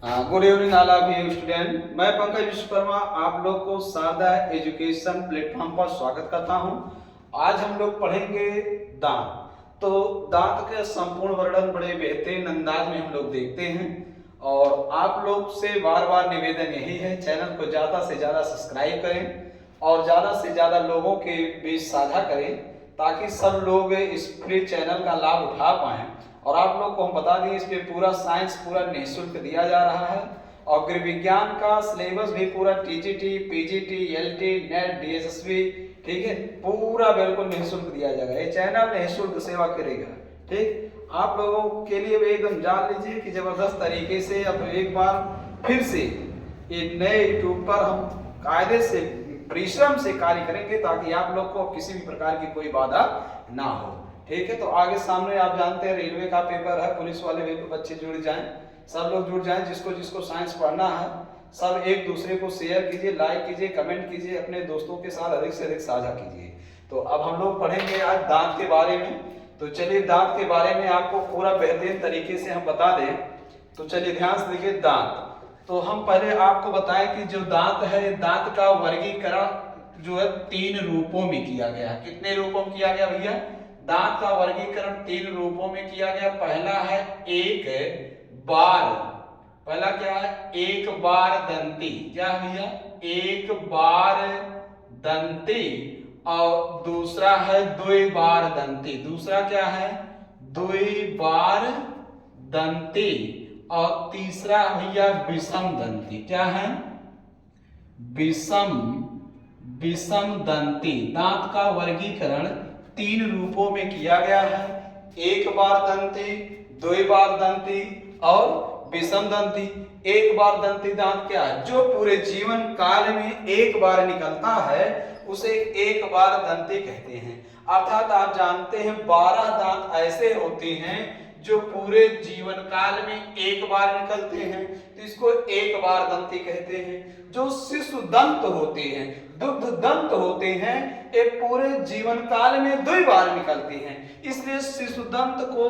Good evening all of you student. मैं पंकज विश्वकर्मा आप लोग को शारदा एजुकेशन प्लेटफॉर्म पर स्वागत करता हूं। आज हम लोग पढ़ेंगे दांत। तो दांत के संपूर्ण वर्णन बड़े बेहतरीन अंदाज में हम लोग देखते हैं और आप लोग से बार बार निवेदन यही है, चैनल को ज़्यादा से ज़्यादा सब्सक्राइब करें और ज़्यादा से ज़्यादा लोगों के बीच साझा करें ताकि सब लोग इस फ्री चैनल का लाभ उठा पाएँ। और आप लोग को हम बता दें, इस पे पूरा साइंस पूरा निःशुल्क दिया जा रहा है और गृह विज्ञान का सिलेबस भी पूरा TGT, PGT, LT, net, DSSB, ठीक है, पूरा बिल्कुल निःशुल्क दिया जाएगा। ये चैनल निःशुल्क सेवा करेगा। ठीक, आप लोगों के लिए भी एकदम जान लीजिए कि जबरदस्त तरीके से अब एक बार फिर से ये नए यूट्यूब पर हम कायदे से परिश्रम से कार्य करेंगे ताकि आप लोग को किसी भी प्रकार की कोई बाधा ना हो। ठीक है, तो आगे सामने आप जानते हैं रेलवे का पेपर है, पुलिस वाले भी बच्चे जुड़ जाएं, सब लोग जुड़ जाएं। जिसको जिसको साइंस पढ़ना है सब एक दूसरे को शेयर कीजिए, लाइक कीजिए, कमेंट कीजिए, अपने दोस्तों के साथ अधिक से अधिक साझा कीजिए। तो अब हम लोग पढ़ेंगे आज दांत के बारे में। तो चलिए दांत के बारे में आपको पूरा बेहतरीन तरीके से हम बता दें। तो चलिए ध्यान से देखिए दांत। तो हम पहले आपको बताएं कि जो दांत है, दांत का वर्गीकरण जो है 3 रूपों में किया गया है। कितने रूपों में किया गया भैया? दांत का वर्गीकरण 3 रूपों में किया गया। पहला है एक बार, पहला क्या है? एक बार दंती। क्या है भैया? एक बार दंती। और दूसरा है द्विबार दंती। दूसरा क्या है? द्विबार दंती। और तीसरा भैया विषम दंती। क्या है? विषम दंती। दांत का वर्गीकरण 3 रूपों में किया गया है। एक बार दंती, द्विबार दंती और विषम दंती। एक बार दंती दांत क्या है? जो पूरे जीवन काल में एक बार निकलता है उसे एक बार दंती कहते हैं। अर्थात आप जानते हैं 12 दांत ऐसे होते हैं जो पूरे जीवन काल में एक बार निकलते हैं, तो इसको एक बार दंती कहते हैं। जो शिशु दंत होते हैं, दुग्ध दंत होते हैं, ये पूरे जीवन काल में 2 बार निकलते हैं, इसलिए शिशु दंत को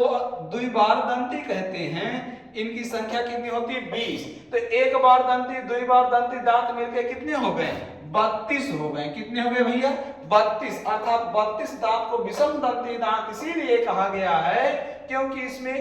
द्विबार दंती कहते हैं। इनकी संख्या कितनी होती है? 20। तो एक बार दंती, द्विबार दंती दांत मिलकर कितने हो गए? 32 हो गए। कितने हो गए भैया? 32। अर्थात 32 दांत को विषम दंती दांत इसीलिए कहा गया है क्योंकि इसमें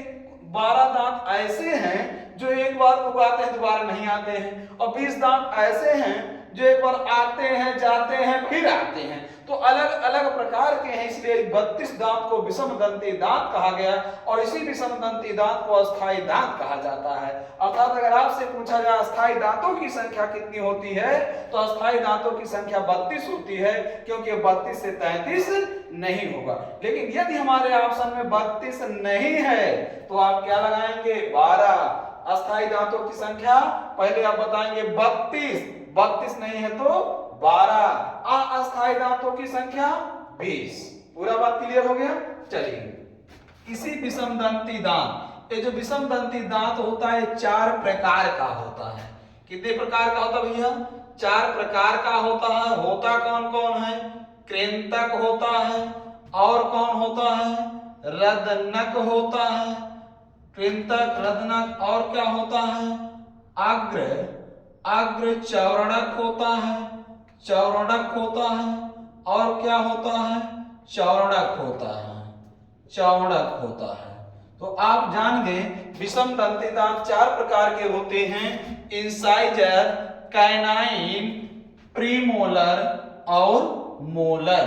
12 दांत ऐसे हैं जो एक बार उगाते हैं दोबारा नहीं आते हैं, और 20 दांत ऐसे हैं जो एक बार आते हैं, जाते हैं, फिर आते हैं। तो अलग अलग प्रकार के हैं, इसलिए 32 दांत को विषम दंती दांत कहा गया और इसी विषम दंती दांत को अस्थायी दांत कहा जाता है। अर्थात अगर आपसे पूछा जाए अस्थायी दांतों की संख्या कितनी होती है, तो अस्थायी दांतों की संख्या 32 होती है क्योंकि 32 से 33 नहीं होगा। लेकिन यदि हमारे ऑप्शन में 32 नहीं है तो आप क्या लगाएंगे? 12। अस्थायी दांतों की संख्या पहले आप बताएंगे 32, 32 नहीं है तो 12। अस्थायी दांतों की संख्या 20। पूरा बात क्लियर हो गया? चलिए इसी विषम दंती दांत, ये जो विषम दंती दांत होता है 4 प्रकार का होता है। कितने प्रकार का होता है भैया? 4 प्रकार का होता है। होता कौन कौन है? कृंतक होता है, और कौन होता है? रदनक होता है। कृंतक, रदनक, और क्या होता है? अग्र चौरणक होता है, चौरणक होता है, और क्या होता है? चौरणक होता है, चौरणक होता है। तो आप जान गए विषम दंती दांत 4 प्रकार के होते हैं। इंसाइजर, कैनाइन, प्रीमोलर और मोलर।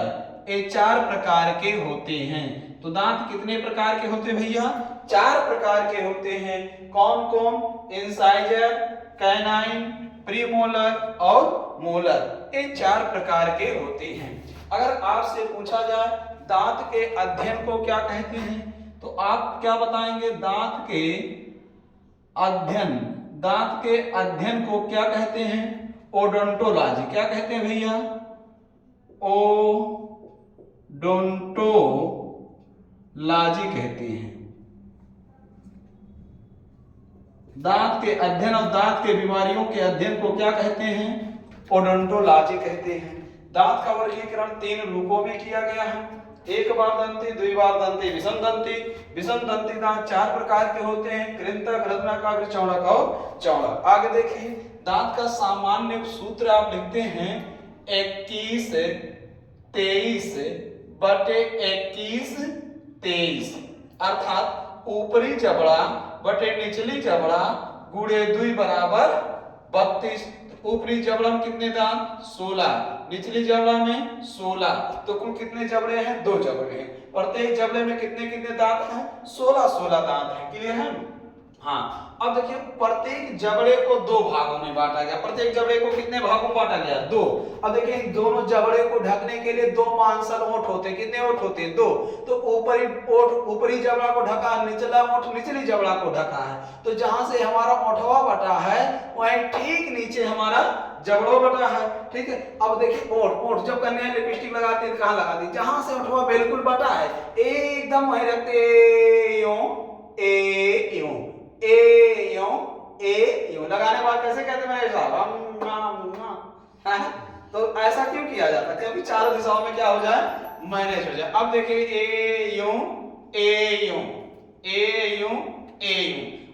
ये 4 प्रकार के होते हैं। तो दांत कितने प्रकार के होते हैं भैया? 4 प्रकार के होते हैं। कौन कौन? इंसाइजर, कैनाइन, प्रीमोलर और मोलर। ये 4 प्रकार के होते हैं। अगर आपसे पूछा जाए दांत के अध्ययन को क्या कहते हैं, तो आप क्या बताएंगे? दांत के अध्ययन को क्या कहते हैं? ओडोंटोलॉजी। क्या कहते हैं भैया? ओडोंटोलॉजी कहते हैं। दांत के अध्ययन और दांत के बीमारियों के अध्ययन को क्या कहते हैं? ओडोंटोलॉजी कहते हैं। दांत का वर्गीकरण 3 रूपों में किया गया है। एक बार दंती, दुई बार दंती, विषम दंती। विषम दंती दांत चार प्रकार के होते हैं, कृंतक, रत्नक, अग्र, चौड़क और चौड़क। आगे देखिए दांत का सामान्य सूत्र आप लिखते हैं 21 23 बटे 21 23, अर्थात ऊपरी जबड़ा बटे निचली जबड़ा गुणे 2 बराबर 32। ऊपरी जबड़ा में कितने दांत? 16, निचली जबड़ा में 16, तो कुल कितने जबड़े हैं? 2 जबड़े हैं। प्रत्येक जबड़े में कितने कितने दांत हैं? 16 दांत हैं। क्लियर है? हाँ, अब देखिए प्रत्येक जबड़े को 2 भागों में बांटा गया। प्रत्येक जबड़े को कितने भागों में बांटा गया? 2। अब देखिए इन दोनों जबड़े को ढकने के लिए 2 मांसल ओंठ होते हैं। कितने ओंठ होते हैं? 2। तो ऊपरी ओंठ ऊपरी जबड़ा को ढका, निचला ओंठ निचली जबड़ा को ढका है। तो जहां से हमारा ओंठवा बटा है वहीं ठीक नीचे हमारा जबड़ो बटा है। ठीक है, अब देखिए ओंठ जब कन्या लिपस्टिक लगाती है कहां लगाती है? जहां से ओंठवा बिल्कुल बटा है एकदम वहीं रखते ए लगाने बाद कैसे कहते हैं मेरे साहब? तो ऐसा क्यों किया जाता है? क्योंकि चारों दिशाओं में क्या हो जाए? मैनेज हो जाए। अब देखिए ए यूं।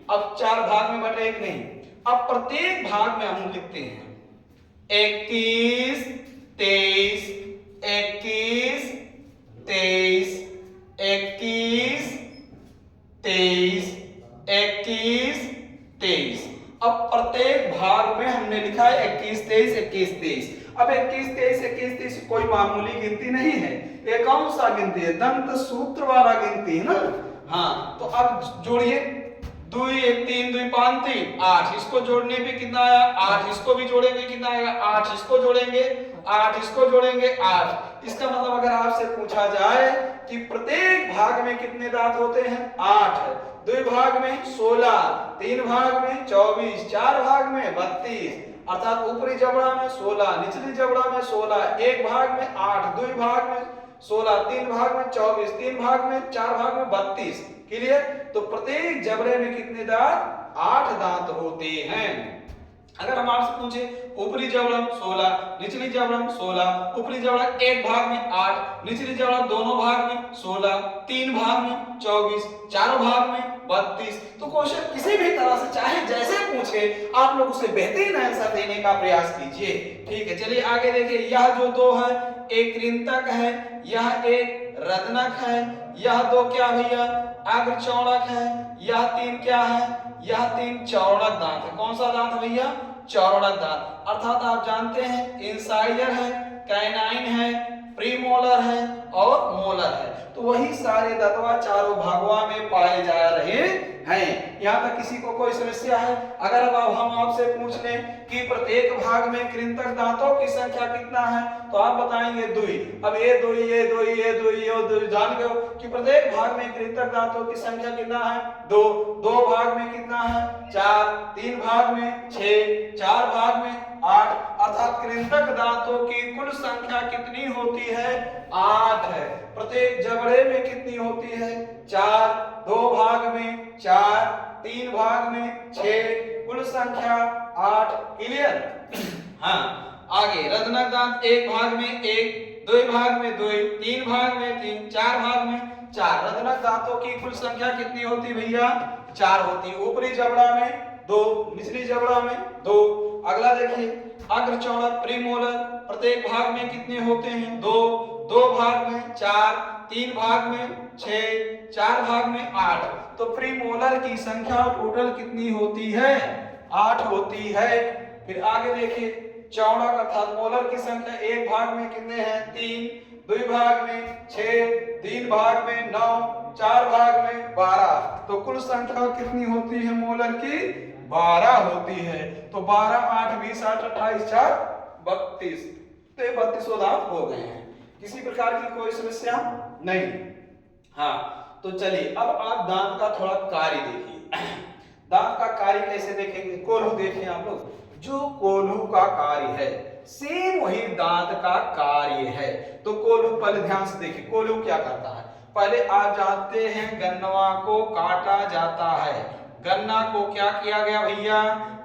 अब 4 भाग में बटे एक नहीं। अब प्रत्येक भाग में हम लिखते हैं 21 23 21 23 21 23 21 23। अब प्रत्येक भाग में हमने लिखा है 21 23 21 23। अब 21 23 21 23 कोई मामूली गिनती नहीं है। ये कौन सा गिनती है? दंत सूत्र वाला गिनती है ना। हाँ, तो अब जोड़िए 2 1 3 2 5 3 8। इसको जोड़ने पे कितना आया? 8। इसको भी जोड़ेंगे कितना आएगा? 8। इसको जोड़ेंगे 8। इसको जोड़ेंगे 8। इसका मतलब अगर आपसे पूछा जाए कि प्रत्येक भाग में कितने दांत होते हैं? 8। 2 भाग में 16, 3 भाग में 24, 4 भाग में 32, अर्थात ऊपरी जबड़ा में 16, निचली जबड़ा में 16, एक भाग में 8, 2 भाग में 16, 3 भाग में 24, 3 भाग में 4 भाग में 32। क्लियर? तो प्रत्येक जबड़े में कितने दांत? 8 दांत होते हैं। अगर हम आपसे पूछे ऊपरी जबड़ा 16, निचली जबड़ा 16, ऊपरी जबड़ा एक भाग में 8, निचली जबड़ा दोनों भाग में 16, 3 भाग में 24, चारों भाग में 32, तो क्वेश्चन किसी भी तरह से चाहे जैसे पूछे आप लोग उसे बेहतरीन आंसर देने का प्रयास कीजिए। ठीक है, चलिए आगे देखिए। यह जो 2 है एक कृंतक है, यह एक रत्नक है, यह 2 क्या भैया? अग्र चौड़क है, यह 3 क्या है? यह 3 चौड़क दांत है। कौन सा दांत भैया? चौड़क दांत। अर्थात आप जानते हैं इंसाइजर है, कैनाइन है, प्रीमोलर है और मोलर है। तो वही सारे दांतवा चारों भागवा में पाए जा रहे हैं। यहाँ तक किसी को कोई समस्या है? अगर अब हम आपसे पूछ लें कि प्रत्येक भाग में कृंतक दांतों की संख्या कितना है, तो आप बताएंगे 2। अब ये 2 जान गए कि प्रत्येक भाग में कृंतक दांतों की संख्या कितना है? 2 भाग में कितना है? 4, 3 भाग में 6, 4 भाग में 8, अर्थात कृंतक दांतों की कुल संख्या कितनी होती है? 8 है। प्रत्येक जबड़े में कितनी होती है? 4, 2 भाग में 4, 3 भाग में 6, कुल संख्या 8। क्लियर? हाँ, आगे रत्नक दांत एक भाग में 1, 2 भाग में 2, 3 भाग में 3, 4 भाग में 4। रत्नक दांतों की कुल संख्या कितनी होती भैया? 4 होती है। ऊपरी जबड़ा में 2, निचली जबड़ा में 2। अगला देखिए अग्र चौड़क प्रीमोलर, प्रत्येक भाग में कितने होते हैं? 2 भाग में 4, 3 भाग में 6, 4 भाग में 8। तो प्रीमोलर की संख्या टोटल कितनी होती है? 8 होती है। फिर आगे देखिए चौड़क अर्थात मोलर की संख्या एक भाग में कितने हैं? 3, 2 भाग में 6, 3 भाग में 9, 4 भाग में 12। तो कुल संख्या कितनी होती है मोलर की? 12 होती है। तो 12 8 20 8 28 4 32। तो 32 दांत हो गए हैं। किसी प्रकार की कोई समस्या नहीं। हाँ, तो चलिए अब आप दांत का थोड़ा कार्य देखिए। दांत का कार्य कैसे देखेंगे? कोल्हू देखिए आप लोग। जो कोल्हू का कार्य है सेम वही दांत का कार्य है। तो कोल्हू पहले ध्यान से देखिए कोल्हू क्या करता है। पहले आप जानते हैं गन्नवा को काटा जाता है। गन्ना को क्या किया गया भैया?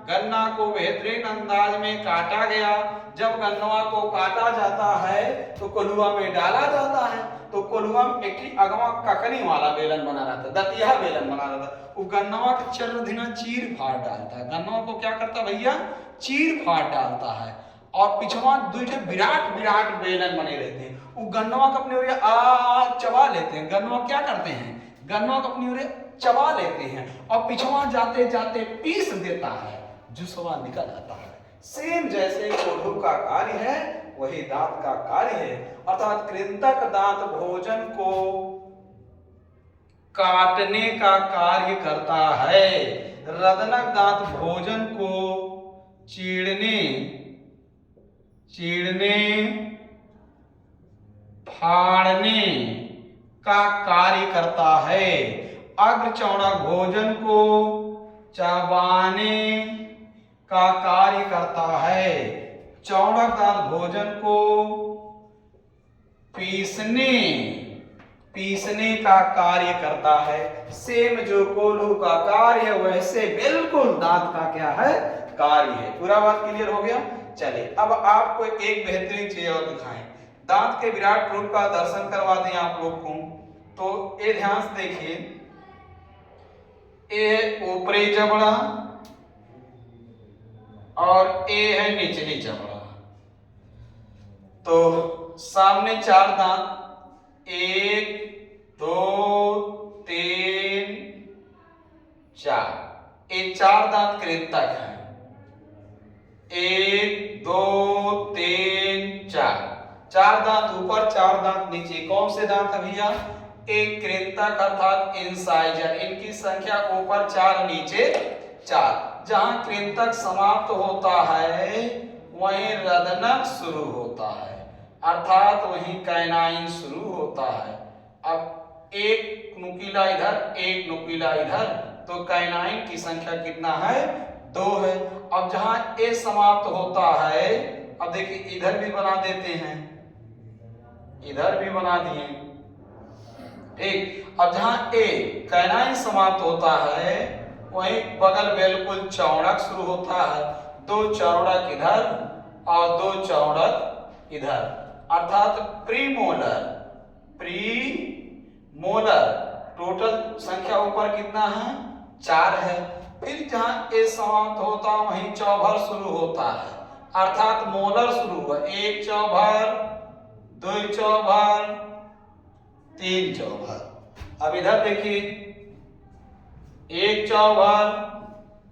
गन्ना को बेहतरीन अंदाज में काटा गया। जब गन्नवा को काटा जाता है तो कोल्हुआ में डाला जाता है। तो कोल्हुआ में एक अगवा ककनी वाला बेलन बना रहता, दतिया बेलन बना रहता, वो गन्नवा के चरधिना चीर फाड़ डालता है। गन्नवा को क्या करता भैया, चीर फाड़ डालता है। और पिछवा दूठे विराट विराट बेलन बने रहते हैं, वो गन्नवा को अपने ओर आ चबा लेते हैं। गन्नवा क्या करते हैं, गन्नवा को अपनी ओर चबा लेते हैं और पिछवा जाते जाते पीस देता है, जुसवा निकल आता है। सेम जैसे कोल्हू का कार्य है वही दांत का कार्य है, अर्थात कृंतक दांत भोजन को काटने का कार्य करता है, रदनक दांत भोजन को चीरने फाड़ने का कार्य करता है। अग्रचौड़क भोजन को चबाने का कार्य करता है, चौड़क दांत भोजन को पीसने का कार्य करता है। सेम जो कोल्हू का कार्य है वैसे बिल्कुल दांत का क्या है, कार्य है। पूरा बात क्लियर हो गया। चलिए अब आपको एक बेहतरीन चीज और दिखाएं, दांत के विराट रूप का दर्शन करवा दें आप लोग को। तो ये ध्यान से देखिए, ये ऊपरी जबड़ा और ये है निचली जबड़ा। तो सामने चार दांत, 1 2 3 4, ये चार दांत कृंतक हैं। 1 2 3 4, चार दांत ऊपर चार दांत नीचे। कौन से दांत है भैया, एक कृंतक अर्थात इंसाइजर, इनकी संख्या ऊपर 4 नीचे 4। जहां कृंतक समाप्त होता है वहीं रदनक शुरू होता है, अर्थात वहीं कैनाइन शुरू होता है। अब एक नुकीला इधर एक नुकीला इधर, तो कैनाइन की संख्या कितना है, 2 है। अब जहां ए समाप्त होता है, अब देखिए इधर भी बना देते हैं, इधर भी बना दिए, ठीक। अब जहां ए कैनाइन समाप्त होता है वहीं बगल बिल्कुल चौड़क शुरू होता है, 2 चौड़क इधर और 2 चौड़क इधर, अर्थात प्रीमोलर। टोटल संख्या ऊपर कितना है, 4 है। फिर जहां ए समाप्त होता है वहीं चौभर शुरू होता है, अर्थात मोलर शुरू हुआ, 1 चौभर 2 चौभर 3 चौभर। अब इधर देखिए, 1 चौभर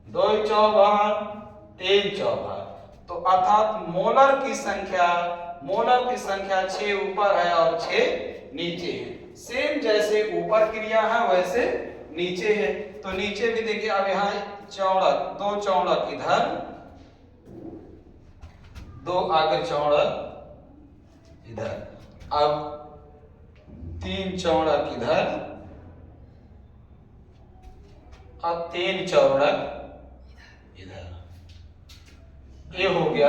2 चौभर 3 चौभर, तो अर्थात मोलर की संख्या 6 ऊपर है और 6 नीचे है। सेम जैसे ऊपर क्रिया है वैसे नीचे है। तो नीचे भी देखिए, अब यहाँ चौड़क, 2 चौड़क इधर, 2 आगे चौड़क इधर, अब 3 चौड़क इधर और 3 चौड़क इधर। ये हो गया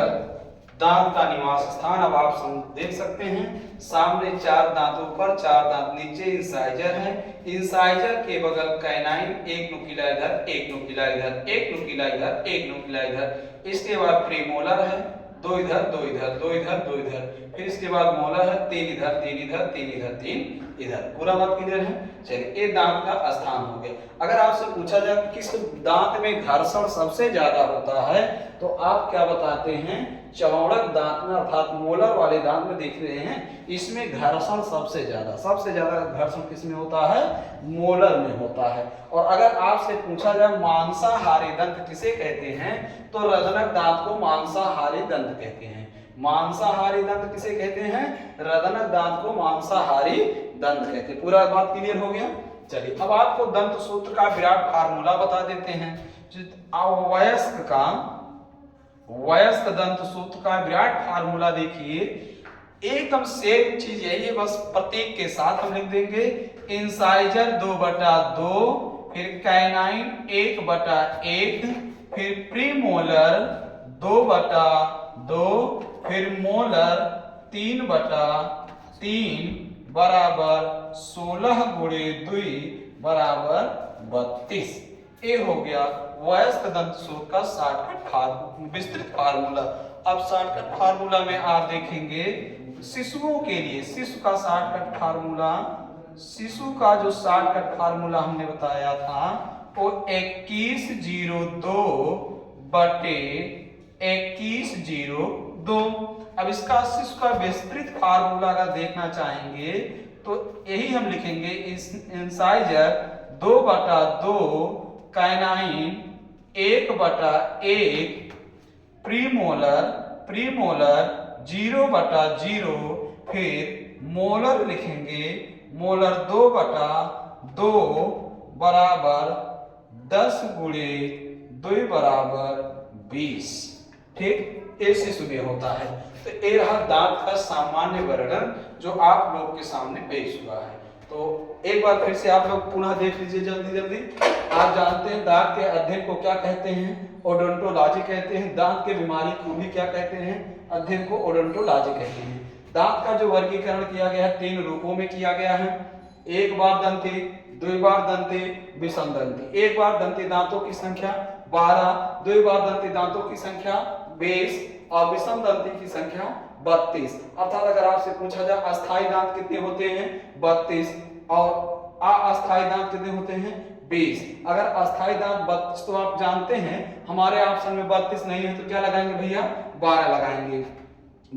दांत का निवास स्थान। अब आप देख सकते हैं सामने 4 दांत ऊपर 4 दांत नीचे इंसाइजर है, इंसाइजर के बगल कैनाइन, 1 नुकीला इधर 1 नुकीला इधर 1 नुकीला इधर 1 नुकीला इधर। इसके बाद प्रीमोलर है, 2 इधर 2 इधर 2 इधर 2 इधर। फिर इसके बाद मोलर है, 3 इधर 3 इधर 3 इधर 3 इधर। पूरा बात क्लियर है। चलिए, ये दांत का स्थान हो गया। अगर आपसे पूछा जाए कि किस दांत में घर्षण सबसे ज्यादा होता है, तो आप क्या बताते हैं, चौड़क दांत में, अर्थात मोलर वाले दांत में देख रहे हैं, इसमें घर्षण सबसे ज्यादा घर्षण किसमें होता है, मोलर में होता है। और अगर आपसे पूछा जाए मांसाहारी दंत किसे कहते हैं, तो रदनक दांत को मांसाहारी दंत कहते हैं। मांसाहारी दंत किसे कहते हैं, रदनक दांत को मांसाहारी दंत कहते हैं। पूरा बात क्लियर हो गया। चलिए, अब आपको दंत सूत्र का विराट फार्मूला बता देते हैं। वयस्क दंत सूत्र का विराट फार्मूला देखिए, एकदम सेम चीज यही है, बस प्रतीक के साथ हम लिख देंगे। इंसाइजर 2/2, फिर कैनाइन 1/1, फिर प्रीमोलर 2/2, फिर मोलर 3/3 बराबर 16 × 2 बराबर 32। ये हो गया वयस्क दंत सूत्र का शॉर्टकट विस्तृत फार्मूला। अब शॉर्टकट फार्मूला में आप देखेंगे शिशुओं के लिए शिशु का शॉर्टकट फार्मूला, शिशु का जो शॉर्टकट फार्मूला हमने बताया था वो 2102 बटे 2102। अब इसका शिशु का विस्तृत फार्मूला का देखना चाहेंगे तो यही हम लिखेंगे, इस इंसाइजर 2/2 काइनाइन 1/1 प्रीमोलर 0/0, फिर मोलर लिखेंगे, मोलर 2/2 बराबर 10 गुणे 2 बराबर 20। ठीक, ये शिशु में होता है। तो ये रहा दांत का सामान्य वर्णन जो आप लोग के सामने पेश हुआ है। तो एक बार फिर से आप लोग पुनः देख लीजिए जल्दी जल्दी। आप जानते हैं दांत के अध्ययन को क्या कहते हैं? ओडोंटोलॉजी कहते हैं। दांत के बीमारी को भी क्या कहते हैं? अध्ययन को ओडोंटोलॉजी कहते हैं। दांत का जो वर्गीकरण किया गया है 3 रूपों में किया गया है, एक बार दंती, द्विबार दंती, विषम दंती। एक बार दंती दांतों की संख्या 12, द्विबार दंती दांतों की संख्या 20 और विषम दंती की संख्या 32। अर्थात अगर आपसे पूछा जाए अस्थायी दांत कितने होते हैं? 32 और अस्थायी दांत कितने होते हैं? 20। अगर अस्थायी दांत 32 तो आप जानते हैं हमारे ऑप्शन में 32 नहीं है तो क्या लगाएंगे भैया? 12 लगाएंगे।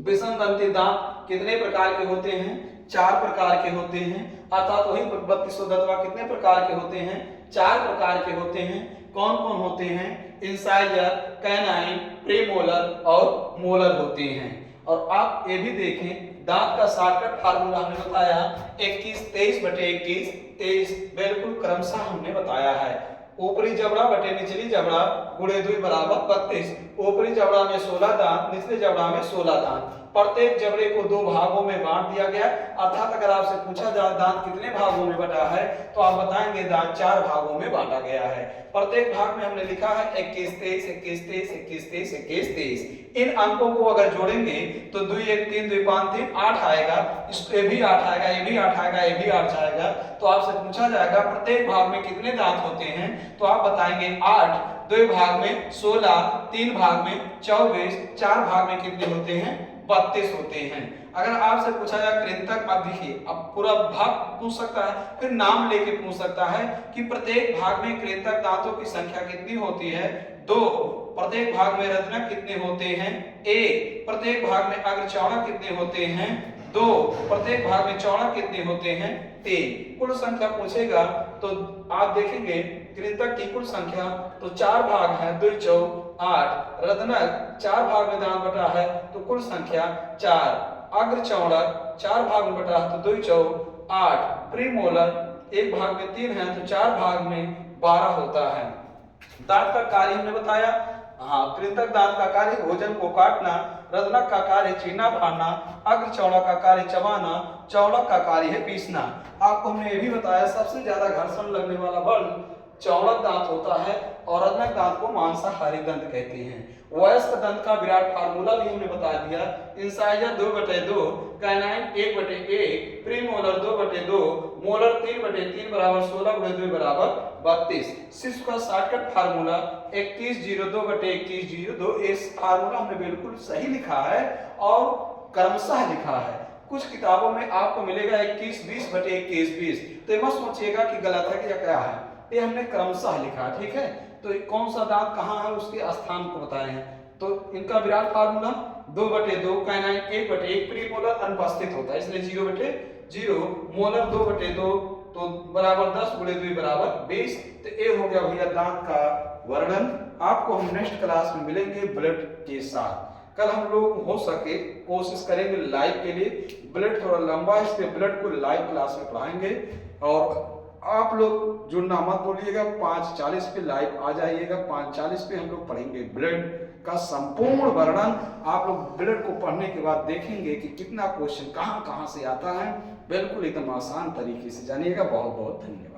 विषम दंती दांत कितने प्रकार के होते हैं? 4 प्रकार के होते हैं। अर्थात वही 32 दंतवा कितने प्रकार के होते हैं? 4 प्रकार के होते हैं। कौन कौन होते हैं? इंसाइजर, कैनाइन, प्रीमोलर और मोलर होते हैं। और आप ये भी देखें दांत का शॉर्टकट फार्मूला हमने बताया 21-23/21, 23 बिल्कुल क्रमशः हमने बताया है। ऊपरी जबड़ा बटे निचली जबड़ा गुणे 2 बराबर 32। ऊपरी जबड़ा में 16 दांत, निचले जबड़ा में 16 दांत। प्रत्येक जबड़े को 2 भागों में बांट दिया गया। अर्थात अगर आपसे पूछा जाए दांत कितने भागों में बटा है तो आप बताएंगे दांत 4 भागों में बांटा गया है। प्रत्येक भाग में हमने लिखा है 21-23, 21-23, 21-23, 21-23। इन अंकों को अगर जोड़ेंगे तो 2 1 3 2 5 3 8 आएगा। इसको ये भी 8 आएगा, ये भी 8 आएगा, ये भी 8 आएगा। तो आपसे पूछा जाएगा प्रत्येक भाग में कितने दांत होते हैं तो आप बताएंगे 8, 2 भाग में 16, 3 भाग में 24, 4 भाग में कितने होते हैं? 32 होते हैं। अगर आपसे पूछा जाए कृंतक, अब देखिए अब पूरा भाग पूछ सकता है, फिर नाम लेके पूछ सकता है कि प्रत्येक भाग में कृंतक दांतों की संख्या कितनी होती है? 2। प्रत्येक भाग में रत्नक कितने होते हैं? 1। प्रत्येक भाग में अग्रचौड़क कितने होते हैं? 2। प्रत्येक भाग में चौड़क कितने होते हैं? 3। कुल संख्या पूछेगा तो आप देखेंगे कृंतक की कुल संख्या तो 4 भाग है, 2 4 8। रत्नक 4 भाग में दांत बटा है तो कुल संख्या 4। अग्रचौड़क 4 भाग में बटा है तो 2 4 8। प्रीमोलर 1 भाग में 3 है तो 4 भाग में 12 होता है। दांत का कार्य हमने बताया। हाँ, कृंतक दांत का कार्य भोजन को काटना, रत्नक का कार्य चीना फाड़ना, अग्रचौड़क का कार्य चबाना, चौड़क का कार्य है पीसना। आपको हमने ये भी बताया सबसे ज्यादा घर्षण लगने वाला बल चौड़क दांत होता है और रत्नक दांत को मांसाहारी दंत कहते हैं। वयस्क दंत का विराट फार्मूला भी हमने बता दिया। इंसाइजर 2/2, कैनाइन 1/1, प्रीमोलर 2/2, मोलर 3/3 बराबर 16 गुणे 2 बराबर 32। शिशु का शॉर्टकट फार्मूला 2102/2102। इस फार्मूला हमने बिल्कुल सही लिखा है और क्रमशः लिखा है। कुछ किताबों में आपको मिलेगा 2120/2120, तो ये मत सोचिएगा कि गलत है या क्या है, ये हमने क्रमशः लिखा। ठीक है, तो कौन सा दांत कहाँ है उसके स्थान को बताए हैं। तो इनका विराट फार्मूला 2/2, कैनाइन 1/1, प्रीमोलर अनुपस्थित होता है इसलिए 0/0, मोलर 2/2 तो बराबर 10 गुणे 2 बराबर 20। तो ये हो गया भैया दांत का वर्णन। आपको हम नेक्स्ट क्लास में मिलेंगे ब्लड के साथ। कल हम लोग हो सके कोशिश करेंगे लाइव के लिए। ब्लड थोड़ा लंबा है इसलिए ब्लड को लाइव क्लास में पढ़ाएंगे। और आप लोग जुड़ना मत बोलिएगा, 5:40 पे लाइव आ जाइएगा। 5:40 पे हम लोग पढ़ेंगे ब्लड का संपूर्ण वर्णन। आप लोग ब्लड को पढ़ने के बाद देखेंगे कि कितना क्वेश्चन कहाँ कहाँ से आता है। बिल्कुल एकदम आसान तरीके से जानिएगा। बहुत बहुत धन्यवाद।